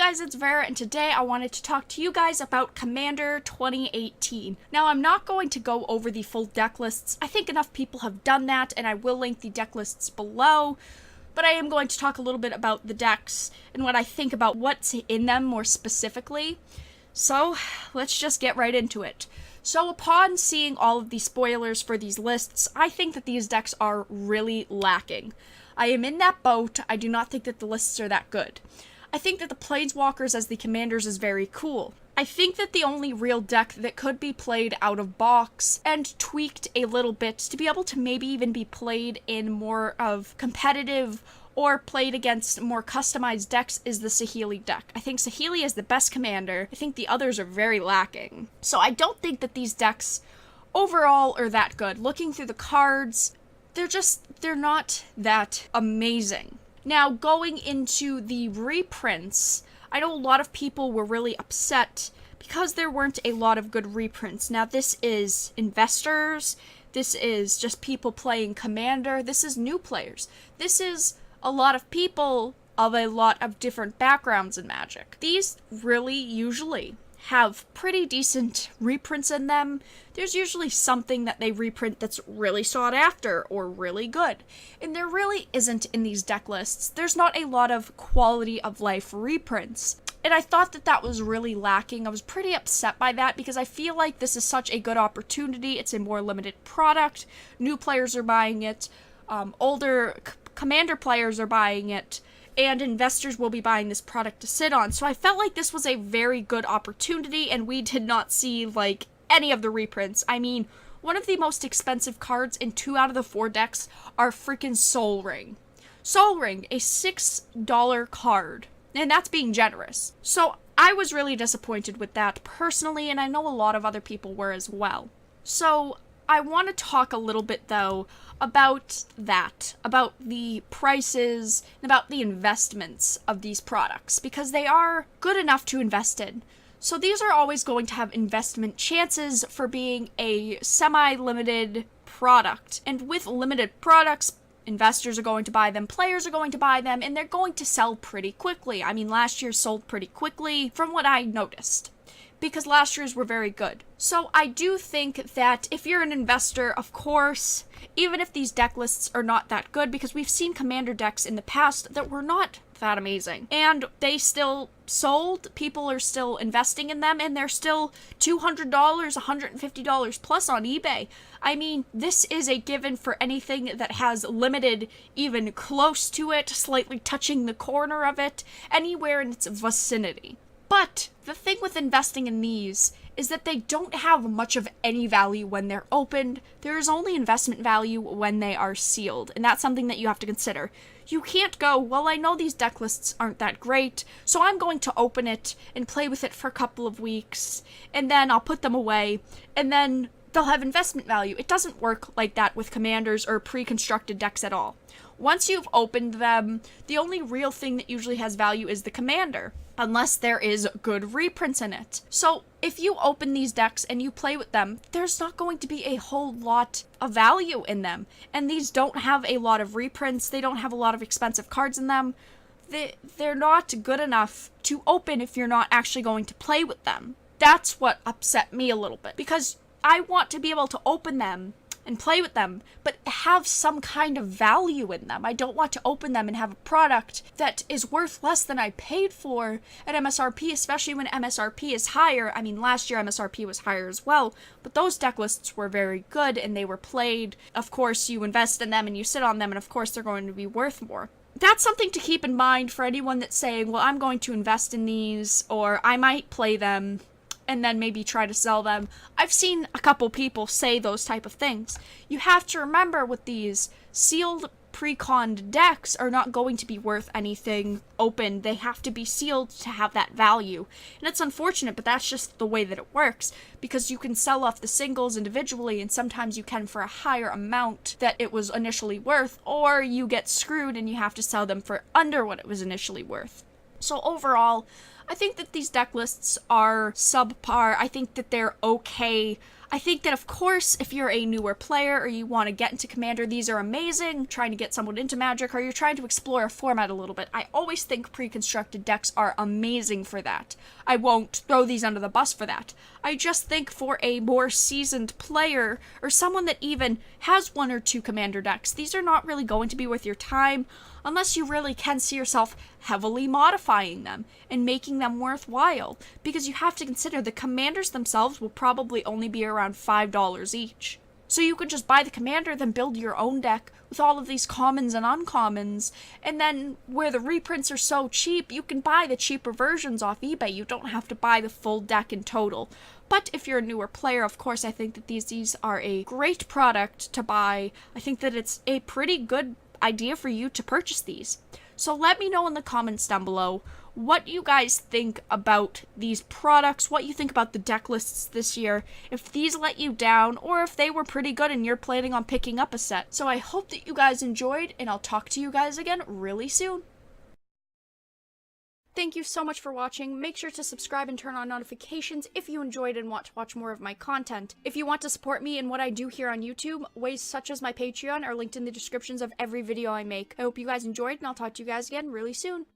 guys, it's Vara, and today I wanted to talk to you guys about Commander 2018. Now, I'm not going to go over the full deck lists. I think enough people have done that, and I will link the deck lists below. But I am going to talk a little bit about the decks and what I think about what's in them more specifically. So, let's just get right into it. So, upon seeing all of the spoilers for these lists, I think that these decks are really lacking. I am in that boat. I do not think that the lists are that good. I think that the Planeswalkers as the commanders is very cool. I think that the only real deck that could be played out of box and tweaked a little bit to be able to maybe even be played in more of competitive or played against more customized decks is the Saheeli deck. I think Saheeli is the best commander. I think the others are very lacking. So I don't think that these decks overall are that good. Looking through the cards, they're not that amazing. Now, going into the reprints, I know a lot of people were really upset because there weren't a lot of good reprints. Now, this is investors, this is just people playing Commander, this is new players. This is a lot of people of a lot of different backgrounds in Magic. These really usually have pretty decent reprints in them. There's usually something that they reprint that's really sought after or really good. And there really isn't in these deck lists. There's not a lot of quality of life reprints. And I thought that that was really lacking. I was pretty upset by that because I feel like this is such a good opportunity. It's a more limited product. New players are buying it. Older Commander players are buying it. And investors will be buying this product to sit on. So I felt like this was a very good opportunity, and we did not see, like, any of the reprints. I mean, one of the most expensive cards in 2 out of the 4 decks are freaking Soul Ring. Soul Ring, a $6 card, and that's being generous. So I was really disappointed with that personally, and I know a lot of other people were as well. So I want to talk a little bit, though, about that, about the prices, and about the investments of these products, because they are good enough to invest in. So these are always going to have investment chances for being a semi-limited product. And with limited products, investors are going to buy them, players are going to buy them, and they're going to sell pretty quickly. I mean, last year sold pretty quickly, from what I noticed, because last year's were very good. So I do think that if you're an investor, of course, even if these deck lists are not that good, because we've seen Commander decks in the past that were not that amazing, and they still sold, people are still investing in them, and they're still $200, $150 plus on eBay. I mean, this is a given for anything that has limited, even close to it, slightly touching the corner of it, anywhere in its vicinity. But the thing with investing in these is that they don't have much of any value when they're opened. There is only investment value when they are sealed, and that's something that you have to consider. You can't go, well, I know these deck lists aren't that great, so I'm going to open it and play with it for a couple of weeks, and then I'll put them away, and then they'll have investment value. It doesn't work like that with commanders or pre-constructed decks at all. Once you've opened them, the only real thing that usually has value is the commander, unless there is good reprints in it. So if you open these decks and you play with them, there's not going to be a whole lot of value in them. And these don't have a lot of reprints. They don't have a lot of expensive cards in them. They're not good enough to open if you're not actually going to play with them. That's what upset me a little bit, because I want to be able to open them and play with them, but have some kind of value in them. I don't want to open them and have a product that is worth less than I paid for at MSRP, especially when MSRP is higher. I mean, last year MSRP was higher as well, but those deck lists were very good and they were played. Of course, you invest in them and you sit on them, and of course they're going to be worth more. That's something to keep in mind for anyone that's saying, well, I'm going to invest in these, or I might play them and then maybe try to sell them. I've seen a couple people say those type of things. You have to remember with these sealed pre-conned decks are not going to be worth anything open. They have to be sealed to have that value. And it's unfortunate, but that's just the way that it works, because you can sell off the singles individually, and sometimes you can for a higher amount that it was initially worth, or you get screwed and you have to sell them for under what it was initially worth. So overall, I think that these deck lists are subpar. I think that they're okay. I think that, of course, if you're a newer player or you want to get into Commander, these are amazing. Trying to get someone into Magic, or you're trying to explore a format a little bit, I always think pre-constructed decks are amazing for that. I won't throw these under the bus for that. I just think for a more seasoned player, or someone that even has 1 or 2 Commander decks, these are not really going to be worth your time, unless you really can see yourself heavily modifying them and making them worthwhile, because you have to consider the commanders themselves will probably only be around $5 each. So you could just buy the commander, then build your own deck with all of these commons and uncommons, and then where the reprints are so cheap, you can buy the cheaper versions off eBay. You don't have to buy the full deck in total. But if you're a newer player, of course, I think that these are a great product to buy. I think that it's a pretty good idea for you to purchase these. So let me know in the comments down below what you guys think about these products, what you think about the deck lists this year, if these let you down, or if they were pretty good and you're planning on picking up a set. So I hope that you guys enjoyed, and I'll talk to you guys again really soon. Thank you so much for watching. Make sure to subscribe and turn on notifications if you enjoyed and want to watch more of my content. If you want to support me in what I do here on YouTube, ways such as my Patreon are linked in the descriptions of every video I make. I hope you guys enjoyed, and I'll talk to you guys again really soon.